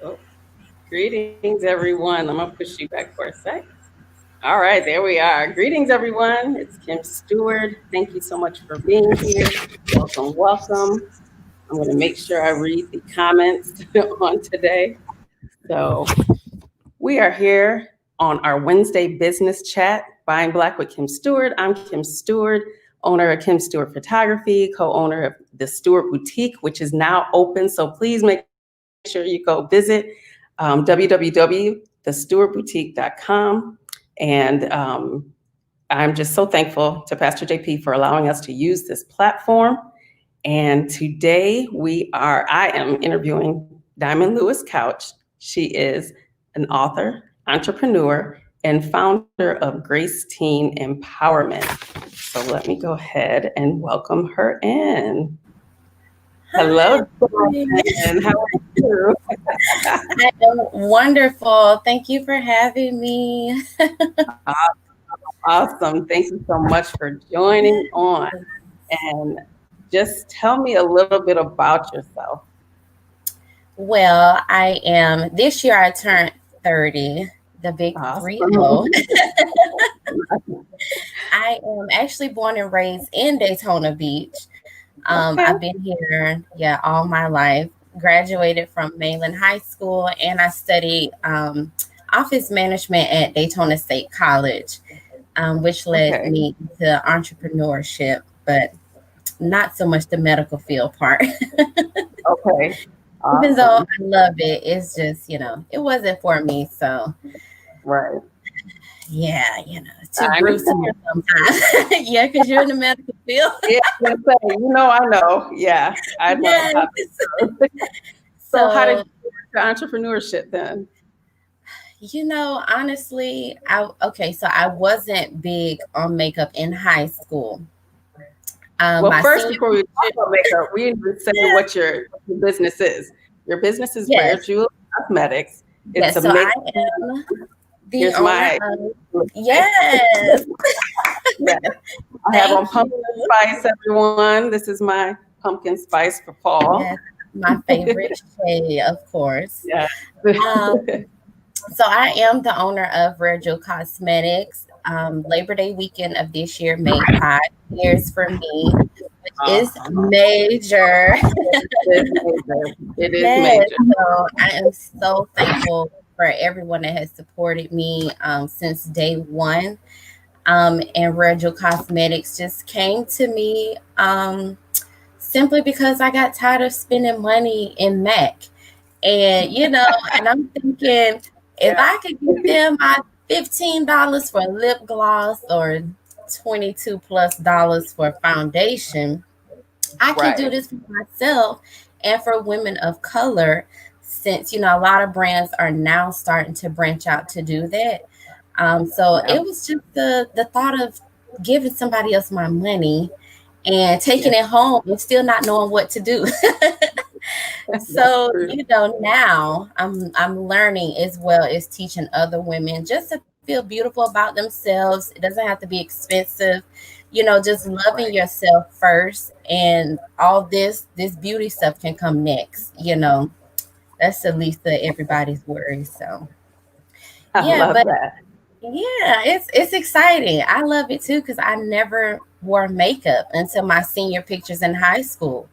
Oh, greetings, everyone. I'm going to push you back for a sec. All right, there we are. Greetings, everyone. It's Kim Steward. Thank you so much for being here. Welcome, welcome. I'm going to make sure I read the comments on today. So, we are here on our Wednesday business chat, Buying Black with Kim Steward. I'm Kim Steward, owner of Kim Steward Photography, co-owner of the Steward Boutique, which is now open. So please make sure you go visit www.thestewardboutique.com. And I'm just so thankful to Pastor JP for allowing us to use this platform. And today I am interviewing Diamond Lewis Couch. She is an author, entrepreneur, and founder of Grace Teen Empowerment. So let me go ahead and welcome her in. Hello, Diamond. How are you? I am wonderful. Thank you for having me. Awesome. Thank you so much for joining on. And just tell me a little bit about yourself. Well, this year I turned 30, the big Awesome. 3-0. I am actually born and raised in Daytona Beach. Okay. I've been here, all my life. Graduated from Mainland High School, and I studied office management at Daytona State College, which led me to entrepreneurship, but not so much the medical field part. Okay. Awesome. Even though I love it, it's just, it wasn't for me. So, right. Yeah, too gruesome sometimes. Yeah, because you're in the medical field. Yeah, I know. Yeah, I know. Yes. So how did you get into entrepreneurship then? Honestly, so I wasn't big on makeup in high school. Well, first, before we talk about makeup, we need to say what your business is. Your business is Rare Jewelry Cosmetics. It's I am the owner of, yes. Yes. I have on Thank pumpkin you. spice, everyone. This is my pumpkin spice for fall. Yes, my favorite shade, of course. Yeah. Um, so I am the owner of Rare Jewel Cosmetics. Labor Day weekend of this year made 5 years for me, which is Uh-huh. major. It is major. It is Yes, major. so I am so thankful for everyone that has supported me since day one. And Rare Jewel Cosmetics just came to me simply because I got tired of spending money in MAC. And I'm thinking if Yeah. I could get them my $15 for lip gloss or 22 plus dollars for foundation, I can do Right. this for myself and for women of color, since a lot of brands are now starting to branch out to do that. So Yeah. it was just the thought of giving somebody else my money and Yeah. taking it home and still not knowing what to do. That's So, true. now I'm learning as well as teaching other women just to feel beautiful about themselves. It doesn't have to be expensive. Just loving Right. yourself first, and all this beauty stuff can come next. That's the least of everybody's worries. So, I yeah, love but that. yeah, it's exciting. I love it too because I never wore makeup until my senior pictures in high school.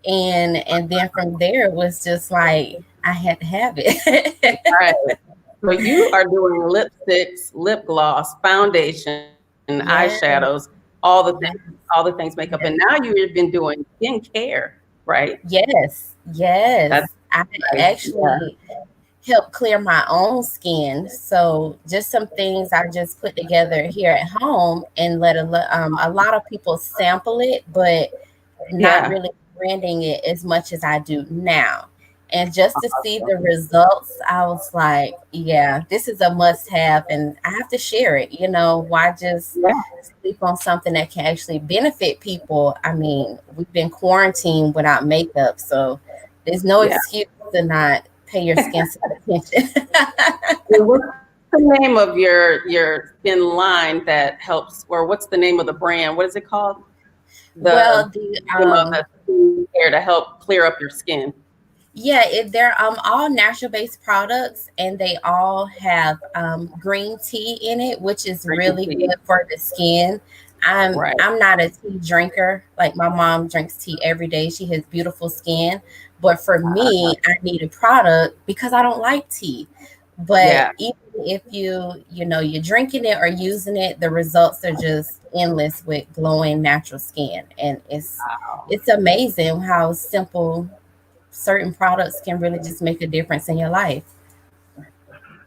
And then from there it was just like I had to have it. Right. So you are doing lipsticks, lip gloss, foundation, Yeah, eyeshadows, yeah, all the things makeup, and now you've been doing skincare, right? yes, That's yes. I right. Yeah. actually help clear my own skin. So just some things I just put together here at home and let a lot of people sample it, but not Yeah. really branding it as much as I do now. And just to see the Awesome. results, I was like, yeah, this is a must have and I have to share it. Why just Yeah. sleep on something that can actually benefit people? I mean, we've been quarantined without makeup, so there's no Yeah. excuse to not pay your skin some attention. Well, what's the name of your skin line that helps, or what's the name of the brand? What is it called? The Well, the name of the skincare to help clear up your skin. Yeah, they're all natural based products, and they all have green tea in it, which is Green really tea. good for the skin. I'm Right. I'm not a tea drinker. Like my mom drinks tea every day. She has beautiful skin, but for me, I need a product because I don't like tea. But Yeah. even if you're drinking it or using it, the results are just endless with glowing natural skin, and it's amazing how simple certain products can really just make a difference in your life.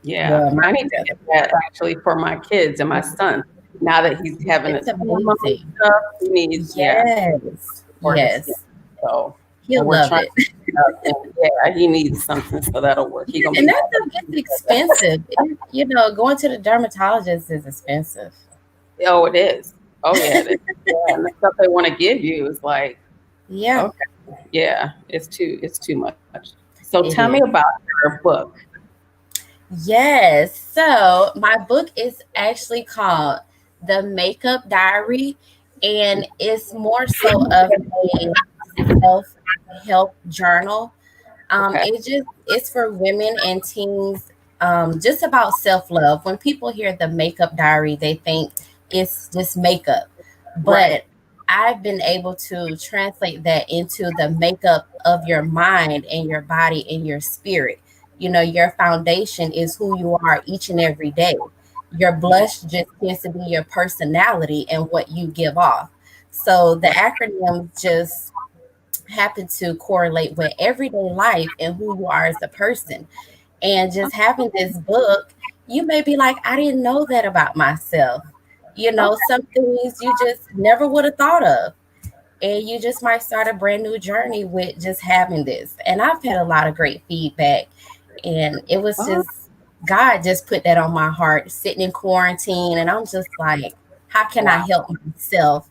Yeah. Well, I need to get that actually for my kids and my son. Now that he's having it's his hormone amazing. stuff, he needs, yeah, Yes, for his skin. yes, So, he'll and we're love trying it. to figure out, and yeah, he needs something, so that'll work. He gonna And be that stuff gets expensive. Going to the dermatologist is expensive. oh, it is. Oh yeah, it is. Yeah, and the stuff they want to give you is like, Yeah, okay, yeah, it's too much. So tell it me is. about your book. Yes. So my book is actually called The Makeup Diary, and it's more so of a self help journal. Okay. It's for women and teens, just about self love. When people hear the makeup diary, they think it's just makeup, Right. but I've been able to translate that into the makeup of your mind and your body and your spirit. Your foundation is who you are each and every day. Your Yeah. blush just tends to be your personality and what you give off. So the Right. acronym just happen to correlate with everyday life and who you are as a person. And just having this book, you may be like, I didn't know that about myself. Okay. Some things you just never would have thought of. And you just might start a brand new journey with just having this. And I've had a lot of great feedback. And it was Oh, just, God just put that on my heart, sitting in quarantine. And I'm just like, how can I wow. help myself,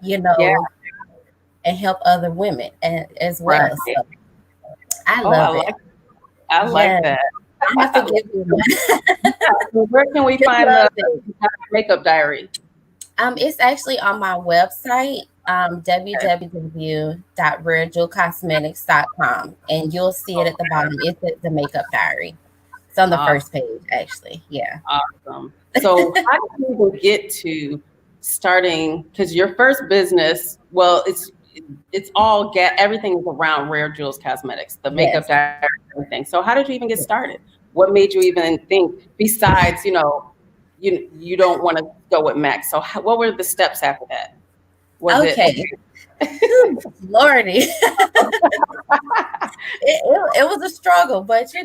you Yeah. know, and help other women as Right. well? So I Oh, love it. I like Yeah, that. I have to give you one. Yeah. So where can we Just find love it. the makeup diary? It's actually on my website, www.rareJewelCosmetics.com, and you'll see it at the bottom. It's the makeup diary. It's on the Awesome. first page, actually. Yeah. Awesome. So how did you even get to starting? Because your first business, well, it's all everything is around Rare Jewels Cosmetics, the makeup Yes. diary, everything. So how did you even get started? What made you even think besides, you don't want to go with Mac? So what were the steps after that? Was it Okay. Lordy. It was a struggle, but I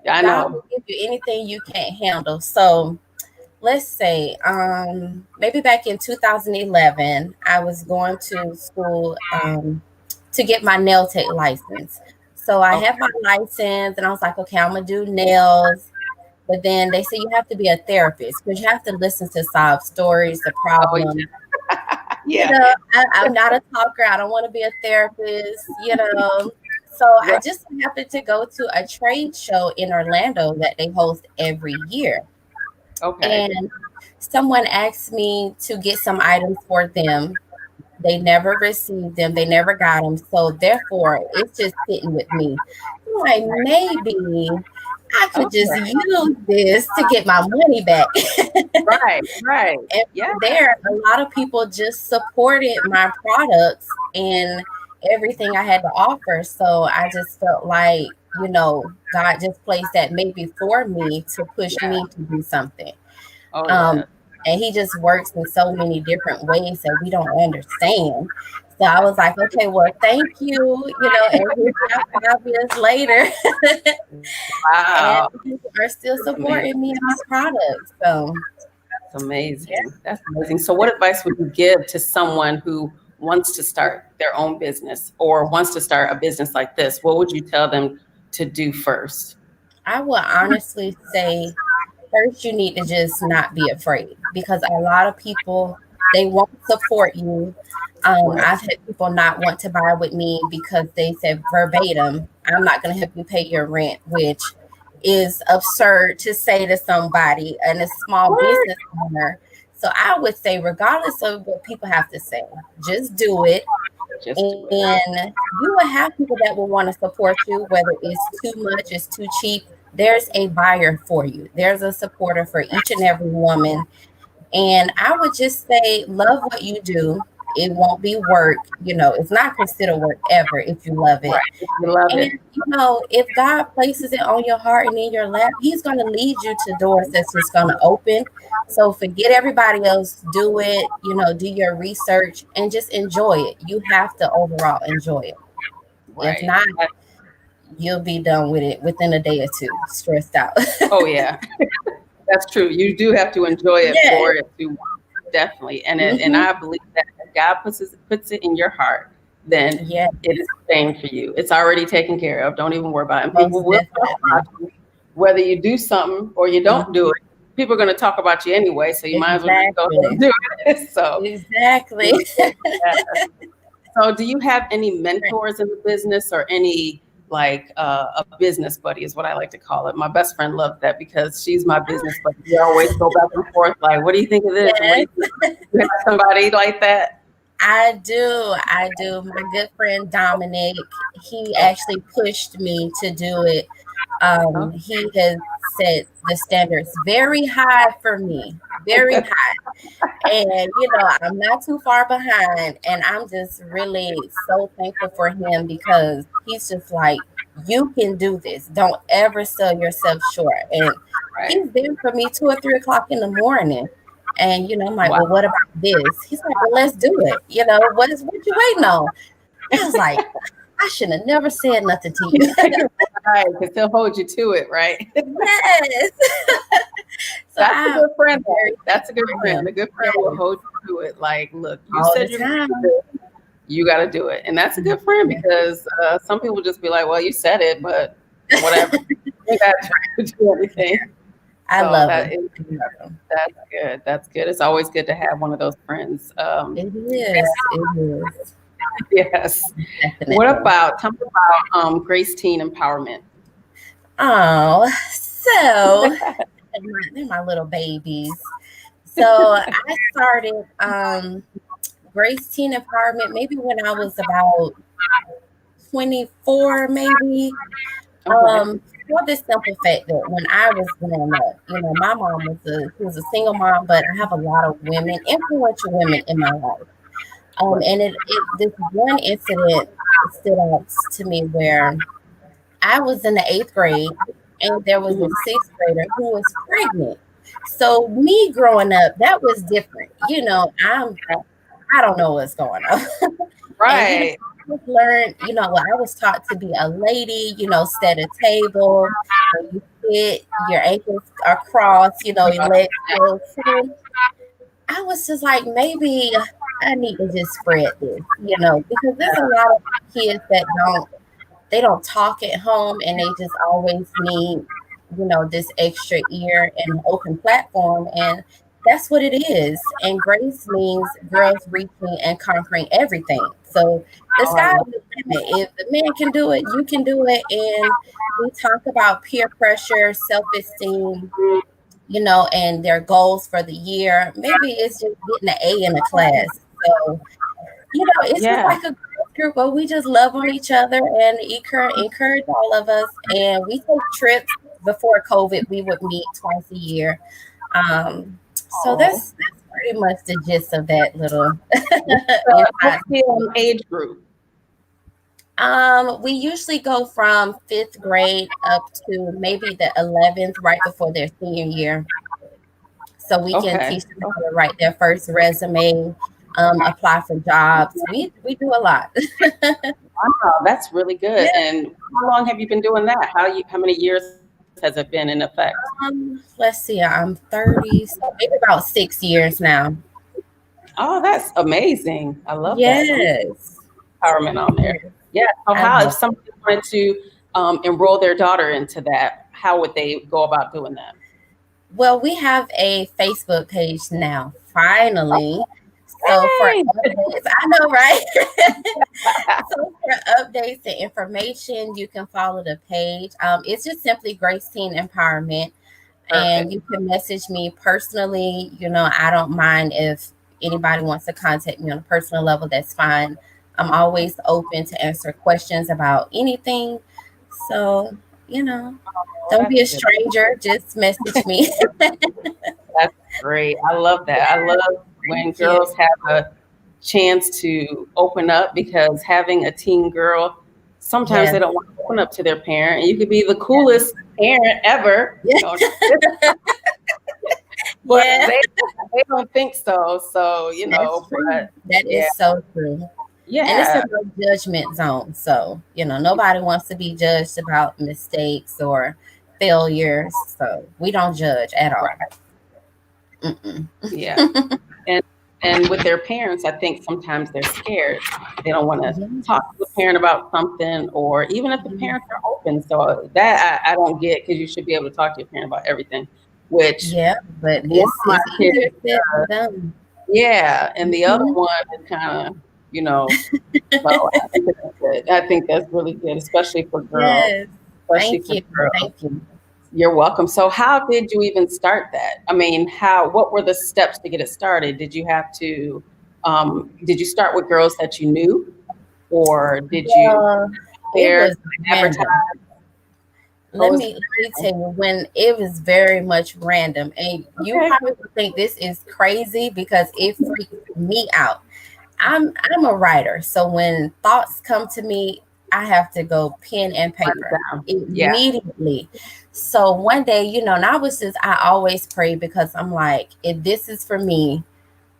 God know. will give you anything you can't handle. So let's say, maybe back in 2011, I was going to school to get my nail tech license. So I Okay. had my license, and I was like, okay, I'm gonna do nails. But then they say you have to be a therapist because you have to listen to sob stories, the Oh problems. yeah. I'm not a talker. I don't want to be a therapist. So I Right. just happened to go to a trade show in Orlando that they host every year. Okay. And someone asked me to get some items for them. They never received them, they never got them. So therefore, it's just sitting with me. I'm like, maybe I could just Okay. use this to get my money back. Right. Right. And Yeah. from there, a lot of people just supported my products and everything I had to offer. So I just felt like, God just placed that maybe for me to push Yeah. me to do something. Oh Um, yeah. and he just works in so many different ways that we don't understand. So I was like, okay, well, thank you, and here we are 5 years later, and Wow. people are still That's amazing. supporting me and my products. So That's amazing. That's amazing. So, what advice would you give to someone who wants to start their own business or wants to start a business like this? What would you tell them to do first? I will honestly say, first, you need to just not be afraid because a lot of people, they won't support you. Right. I've had people not want to buy with me because they said verbatim, I'm not going to help you pay your rent, which is absurd to say to somebody and a small What? business owner. So I would say, regardless of what people have to say, just do it. Just do it. And you will have people that will want to support you, whether it's too much, it's too cheap. There's a buyer for you, there's a supporter for each and every woman. And I would just say, love what you do. It won't be work. It's not considered work ever if you love it. Right. You love And, it. if God places it on your heart and in your lap, He's going to lead you to doors that's just going to open. So forget everybody else. Do it, do your research and just enjoy it. You have to overall enjoy it. If Right. not, you'll be done with it within a day or two, stressed out. Oh, yeah. That's true. You do have to enjoy it Yes. for it to definitely. And Hmm. I believe that if God puts it in your heart, then Yeah, it is staying for you. It's already taken care of. Don't even worry about it. And people most will talk definitely. about you, whether you do something or you don't do Mhm. it. People are going to talk about you anyway, so you might as well just go ahead and Exactly. do it. So, Exactly. yeah. So, do you have any mentors in the business or any like a business buddy is what I like to call it. My best friend loves that because she's my business buddy. We always go back and forth like, what do you think of this? And what do you Yes, think? You have somebody like that? I do. I do. My good friend Dominic, he Oh, actually pushed me to do it. oh. He has set the standards very high for me, very high. And, I'm not too far behind. And I'm just really so thankful for him because he's just like, you can do this. Don't ever sell yourself short. And Right. he's there for me 2 or 3 o'clock in the morning. And, I'm like, Wow. well, what about this? He's like, well, let's do it. What you waiting on? I was like, I should have never said nothing to you. Right, because he'll hold you to it, right? Yes. So That's a I'm good friend. very That's a good thankful for friend. him. A good friend Yes, will hold you to it. Like, look, you all the said you're going to do time. this. You got to do it. And that's a good friend Yeah. because some people just be like, well, you said it, but whatever. You got to do anything. I So love him. I love him. that's good. That's good. It's always good to have one of those friends. It is. It is. Yes. What Definitely. about, tell me about Grace Teen Empowerment? Oh, so they're my little babies. So I started Grace Teen Empowerment maybe when I was about 24, maybe. Okay. For the simple fact that when I was growing up, my mom she was a single mom, but I have a lot of women, influential women in my life. Right. And this one incident stood out to me where I was in the eighth grade and there was a Mhm. sixth grader who was pregnant. So me growing up, that was different. I don't know what's going on. And Right. I just learned, well, I was taught to be a lady, set a table, when you sit, your ankles are crossed, your legs closed. So I was just like, maybe I need to just spread this, because there's a lot of kids that don't talk at home and they just always need, this extra ear and open platform. And that's what it is. And grace means girls reaching and conquering everything. So the Oh, I sky's love the limit. If the man can do it, you can do it. And we talk about peer pressure, self-esteem, and their goals for the year. Maybe it's just getting an A in the class. So it. it's just Yeah. like a girls group where we just love on each other and encourage all of us. And we take trips. Before COVID, we would meet twice a year. So Oh. that's pretty much the gist of that little What's inside. the age group? We usually go from fifth grade up to maybe the 11th, right before their senior year. So we can Okay. teach them how to write their first resume, apply for jobs. We do a lot. Wow, that's really good. Yeah. And how long have you been doing that? How many years has it been in effect? Let's see, I'm 30, so maybe about 6 years now. Oh, that's amazing. I love that. Yes. Empowerment on there. Yes, Yeah. So I how if love it. somebody wanted to enroll their daughter into that, how would they go about doing that? Well, we have a Facebook page now, finally. So for Hey. updates, I know, right? So for updates and information, you can follow the page. It's just simply Grace Teen Empowerment. And Perfect. you can message me personally. I don't mind if anybody wants to contact me on a personal level, that's fine. I'm always open to answer questions about anything. So, Oh, don't be that's a good. stranger, just message me. That's great. I love that. I love when Thank you. girls have a chance to open up because having a teen girl, sometimes they Yes. don't want to open up to their parent. And you could be the Yeah. coolest parent ever, but Yeah. they don't think so. So, That's true. but That yeah, is so true. And it's a yeah, no judgment zone. So, nobody wants to be judged about mistakes or failures. So we don't judge at all. right, Mm-mm. yeah. And with their parents, I think sometimes they're scared. They don't want to talk to the Yes. parent about something, or even if the Mhm. parents are open. So that I don't get because you should be able to talk to your parent about everything. Which Yeah, but one it's of my it's easier kids, said than done. yeah, and the other Mhm. one is kind of, so I think that's good. I think that's really good, especially for girls. Yes. Especially Thank for you. girls. Thank you. You're welcome. So how did you even start that? I mean, what were the steps to get it started? Did you start with girls that you knew, or did you Well, it there was advertise? random. What Let was me let me tell you, when it was very much random, and you okay? probably would think this is crazy because it freaked me out. I'm a writer, so when thoughts come to me, I have to go pen and Write it paper down. Yeah. immediately. So one day, and I always pray because I'm like, if this is for me,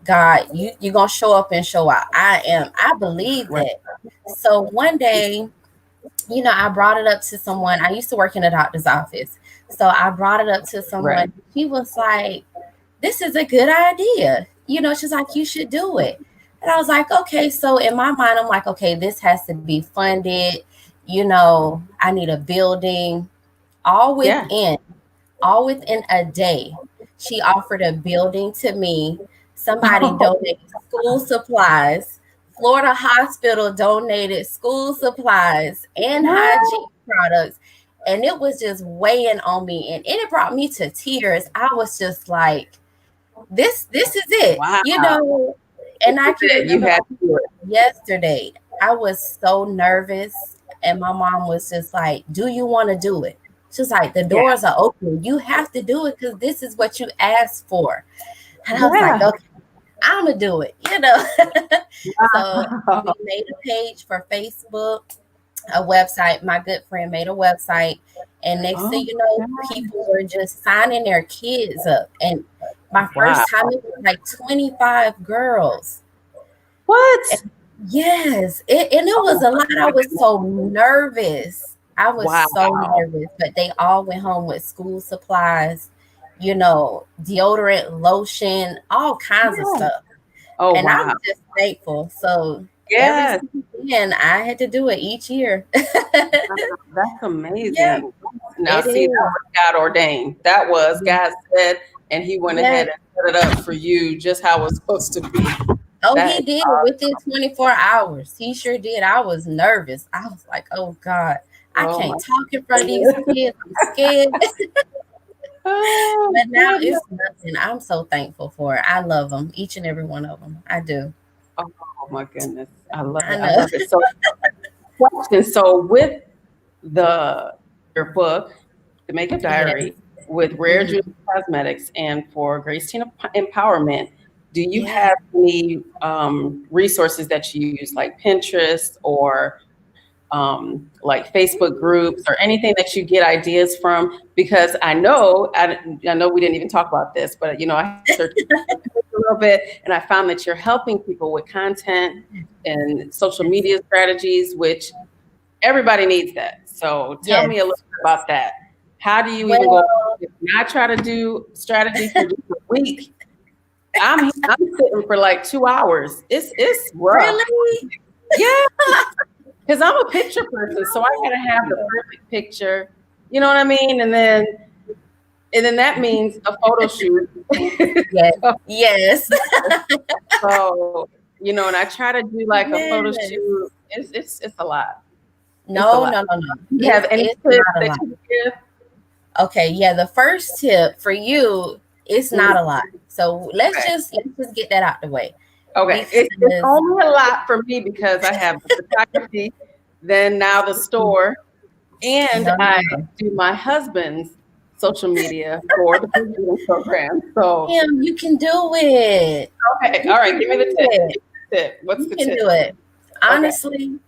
God, you're gonna show up and show out. I believe Right. that. So one day, I brought it up to someone. I used to work in a doctor's office. So I brought it up to Right. someone. She was like, this is a good idea. She's like, you should do it. And I was like, okay. So in my mind, I'm like, okay, this has to be funded. I need a building. All Yeah. within, all within a day, she offered a building to me. Somebody donated school supplies. Florida Hospital donated school supplies and What? hygiene products. And it was just weighing on me. And it brought me to tears. I was just like, this is it, Wow. And I can You remember had to do it. yesterday, I was so nervous, and my mom was just like, "Do you want to do it?" She's like, "The Yeah. doors are open. You have to do it because this is what you asked for." And I was like, Yeah. "Okay, I'm gonna do it." So we made a page for Facebook, a website. My good friend made a website, and next thing Oh you my know, God. people were just signing their kids up. And my Wow. first time, it was like 25 girls. What? Yes, and it was Oh a lot. I my was goodness. so nervous. I was Wow. so nervous, but they all went home with school supplies, deodorant, lotion, all kinds of Yeah. stuff. Oh And I wow. was just thankful. So ever Yes. since then, I had to do it each year. Wow, that's Yeah, amazing. Now, it see, that is. was God ordained. That was Yeah. God said, and He went Yes. ahead and set it up for you just how it's supposed to be. Oh, That he is did it within 24 hours. He sure did. I was nervous. I was like, oh God, I oh my can't talk in front of these goodness. kids. I'm scared. Oh But now goodness. it's nothing. I'm so thankful for it. I love them, each and every one of them. I do. Oh my goodness. I love I it. I know. love it. So, question. So, with the your book, The Makeup Yes. Diary, with Rare Mhm. Jewelry Cosmetics and for Grace Teen Empowerment, do you Yeah. have any resources that you use, like Pinterest or like Facebook groups or anything that you get ideas from? Because I know we didn't even talk about this, but I searched a little bit and I found that you're helping people with content and social media strategies, which everybody needs that. So tell Yes. me a little bit about that. How do you even go? Well, If I try to do strategy for just a week, I'm sitting for like 2 hours. It's rough. really? Yeah, because I'm a picture person, so I gotta have the perfect picture. You know what I mean? And then that means a photo shoot. Yes. Yes. So, and I try to do like a photo Yes. shoot. It's a lot. It's a No, lot. no, no, no. Do you have It's any it's tips not a that lot. you give? Okay, yeah, the first tip for you, it's not Mm, a lot. So let's okay. just let's just get that out the way. Okay. It's Because only a lot for me because I have the photography, then now the store, and no, I no, no. do my husband's social media for the previous program. So, Kim, you can do it. okay. You All right. can Give me the do tip. it. Give me the tip. What's You the can tip? do it. Okay. Honestly,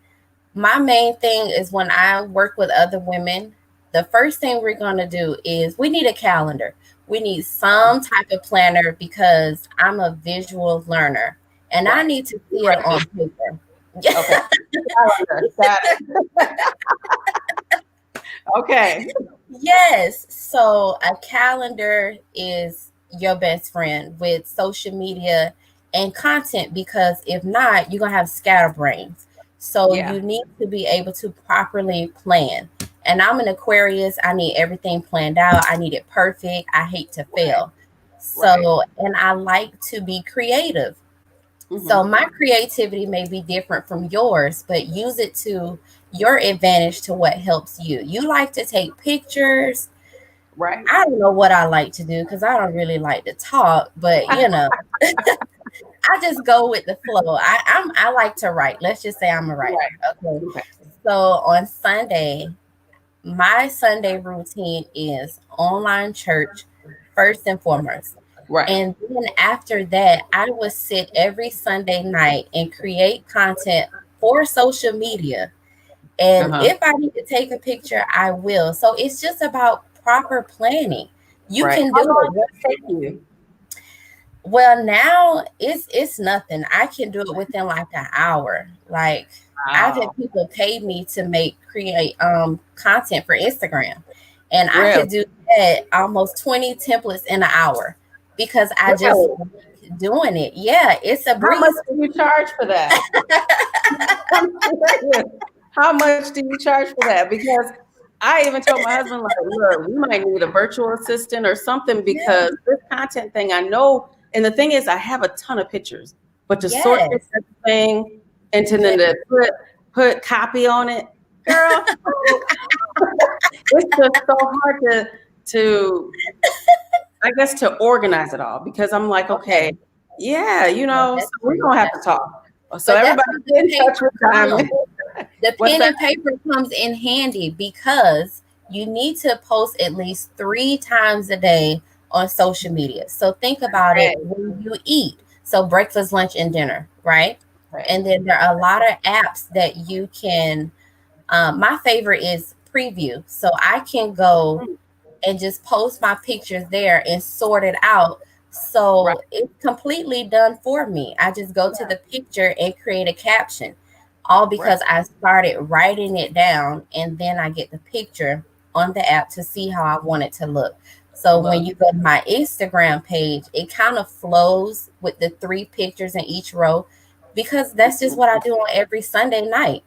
my main thing is when I work with other women, the first thing we're going to do is we need a calendar. We need some type of planner because I'm a visual learner and I Right. need to You see it write on this. paper. Okay. Calendar. Got it. Okay. Yes. So a calendar is your best friend with social media and content because if not, you're going to have scatterbrains. So Yeah. you need to be able to properly plan. And I'm an Aquarius. I need everything planned out. I need it perfect. I hate to Right. fail. Right. So, and I like to be creative. So Hmm. my creativity may be different from yours, but use it to your advantage to what helps you. You like to take pictures. Right. I don't know what I like to do because I don't really like to talk, but I just go with the flow. I like to write. Let's just say I'm a writer. Right. Okay. Okay. So on Sunday, my Sunday routine is online church first and foremost. Right. And then after that, I would sit every Sunday night and create content for social media. And Uh-huh. if I need to take a picture, I will. So it's just about proper planning. You Right. can How do long it. does it take you? Well, now it's nothing. I can do it within like an hour. Like I've had Wow. people pay me to create content for Instagram. And I Really? could do that almost 20 templates in an hour because I just Really? like doing it. Yeah, it's a How much breeze. do you charge for that? I'm serious. How much do you charge for that? Because I even told my husband, like, look, we might need a virtual assistant or something Yeah, because this content thing, I know. And the thing is, I have a ton of pictures, but to sort through yes. everything and to Yeah. then to put copy on it, girl, it's just so hard to I guess to organize it all because I'm like, okay, Okay. yeah, Yeah, so that's we're true. gonna have to That's true. talk. So But that's everybody where get the in touch paper with Diamond. comes. The What's pen that? and paper comes in handy because you need to post at least 3 times a day on social media. So think about it Right, when you eat. So breakfast, lunch, and dinner, right? right. And then there are a lot of apps that you can. My favorite is Preview. So I can go Mm, and just post my pictures there and sort it out. right. So it's completely done for me. I just go to the picture and create a caption, all Right. because I started writing it down and then I get the picture on the app to see how I want it to look. So when Look. you go to my Instagram page, it kind of flows with the 3 pictures in each row because that's just what I do on every Sunday night.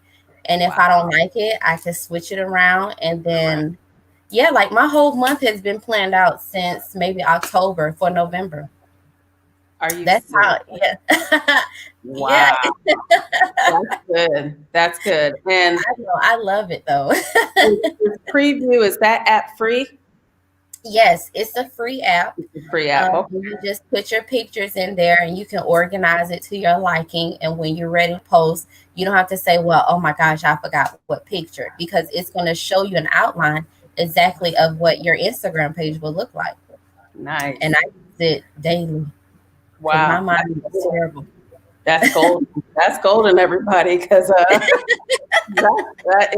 And if I Wow. don't like it, I can switch it around and Right. then yeah, like my whole month has been planned out since maybe October for November. Are you That's serious? how, yeah. Yeah, Wow. That's good. That's good. And I know. I love it though. this preview, is that app free? Yes, it's a free app. It's a free app. Okay. You just put your pictures in there and you can organize it to your liking. And when you're ready to post, you don't have to say, well, oh my gosh, I forgot what picture, because it's going to show you an outline exactly of what your Instagram page will look like. And Nice. I use it daily because my Wow. mind is terrible. That's golden. That's golden, everybody, because that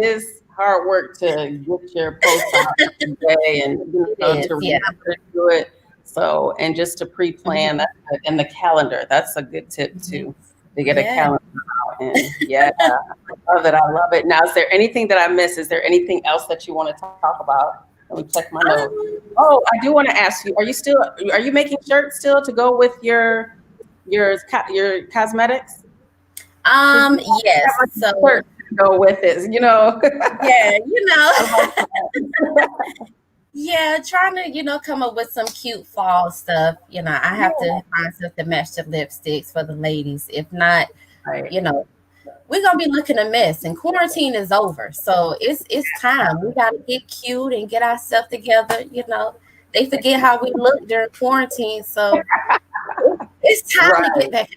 is hard work to get your post out every day and It to is, yeah. remember to do it. So and just to pre-plan Mhm. that and the calendar. That's a good tip Mhm. too, to get a Yeah. calendar out. And yeah, I love it. I love it. Now, is there anything that I missed? Is there anything else that you want to talk about? Let me check my notes. Um, Oh, I do want to ask you, are you making shirts still to go with your cosmetics? Because you have yes. like a So shirt to go with it. yeah, I like that. yeah, trying to, come up with some cute fall stuff. I have Yeah. to find stuff to match the lipsticks for the ladies. If not, Right. you know, we're gonna be looking a mess and quarantine is over. So it's time. We gotta get cute and get ourselves together. They forget how we look during quarantine. So it's time to get Right. back.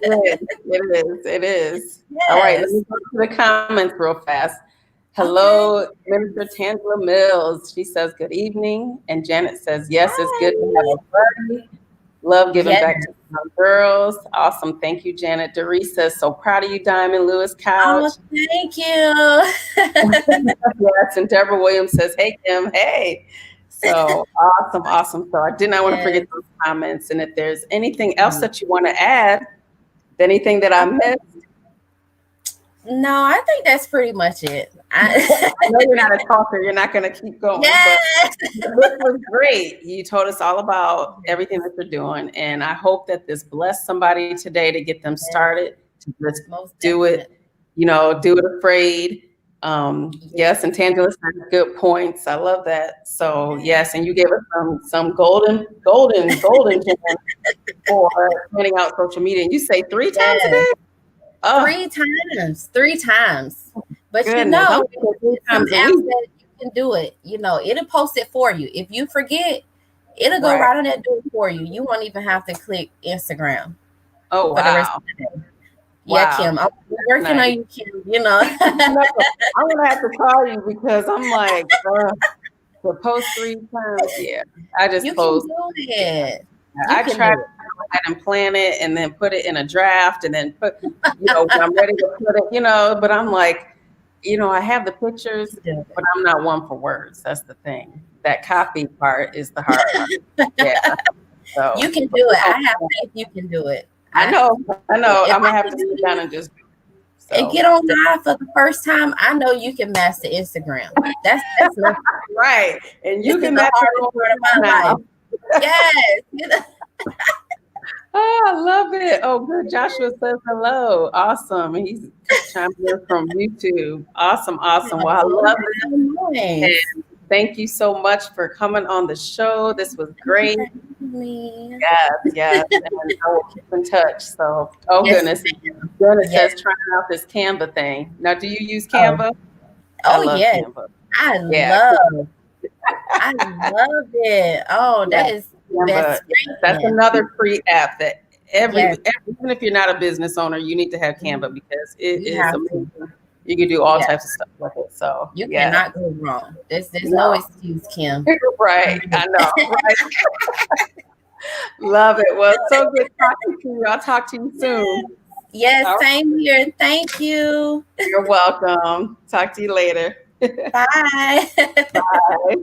It is. It is. It is. All right. Let Yes. me go to the comments real fast. Okay. Hello, Minister Tangela Mills. She says good evening. And Janet says, yes, it's good to have Hi. a party. Love giving Yes. back to my girls. Awesome. Thank you, Janet. Doris says, so proud of you, Diamond Lewis Oh, Couch. thank you. Yes. And Deborah Williams says, hey, Kim. Hey. So awesome. Awesome. So I did not want to forget Yes. those comments. And if there's anything else that you want to add, anything that I missed, No, I think that's pretty much it. I know you're not a talker. You're not going to keep going, but Yes. this was great. You told us all about everything that you're doing, and I hope that this blessed somebody today to get them Yes, started to just most do it. definitely. Do it afraid. Yes, and Yes. Tangela said good points. I love that. So Yes. yes, and you gave us some golden gems for planning out social media. And you say 3 times a Yes. day? Oh 3 times. 3 times. But goodness, I'm thinking three some times a apps week. that you can do it. It'll post it for you. If you forget, it'll go Right. right on that door for you. You won't even have to click Instagram Oh for the rest wow. of the day. Yeah, Wow. Kim. I'm working Nice. on you, Kim. No, I'm gonna have to call you because I'm like, to post 3 times. Yeah, I just You can post. do Yeah, it. You I can try to do it. go ahead and plan it, and then put it in a draft, and then when I'm ready to put it. But I'm like, I have the pictures, You can but I'm not one for words. That's the thing. That copy part is the hard part. Yeah. You So, can but do we're it. gonna I have faith you can do it. I I know, I know. if I'm I gonna have can to do sit down this and just and so. get on live for the first time, I know you can master Instagram. That's nothing. Right, and This you is can the match it hardest all part the of my time life. now. Yes. Oh, I love it. Oh, good. Joshua says hello. Awesome. He's chiming in from YouTube. Awesome, awesome. Well, I Oh, love that's it. so nice. And thank you so much for coming on the show. This was Thank you great. for having me. Yes, yes. And I will keep in touch. So, oh Yes, goodness. ma'am. Janet Yes. says trying out this Canva thing. Now, do you use Oh, Canva? I oh love yes. Canva. I Yeah. love. I love it. Oh, Yeah, that is Canva. best That's friend. another free app that Yes, even if you're not a business owner, you need to have Canva you because it you is have amazing. to. You can do all Yeah, types of stuff with it. So you yeah, cannot go wrong. There's no no, excuse, Kim. right. I know, right? Love it. Well, it's so good talking to you. I'll talk to you soon. Yes, All right. same here. Thank you. You're welcome. Talk to you later. Bye. Bye.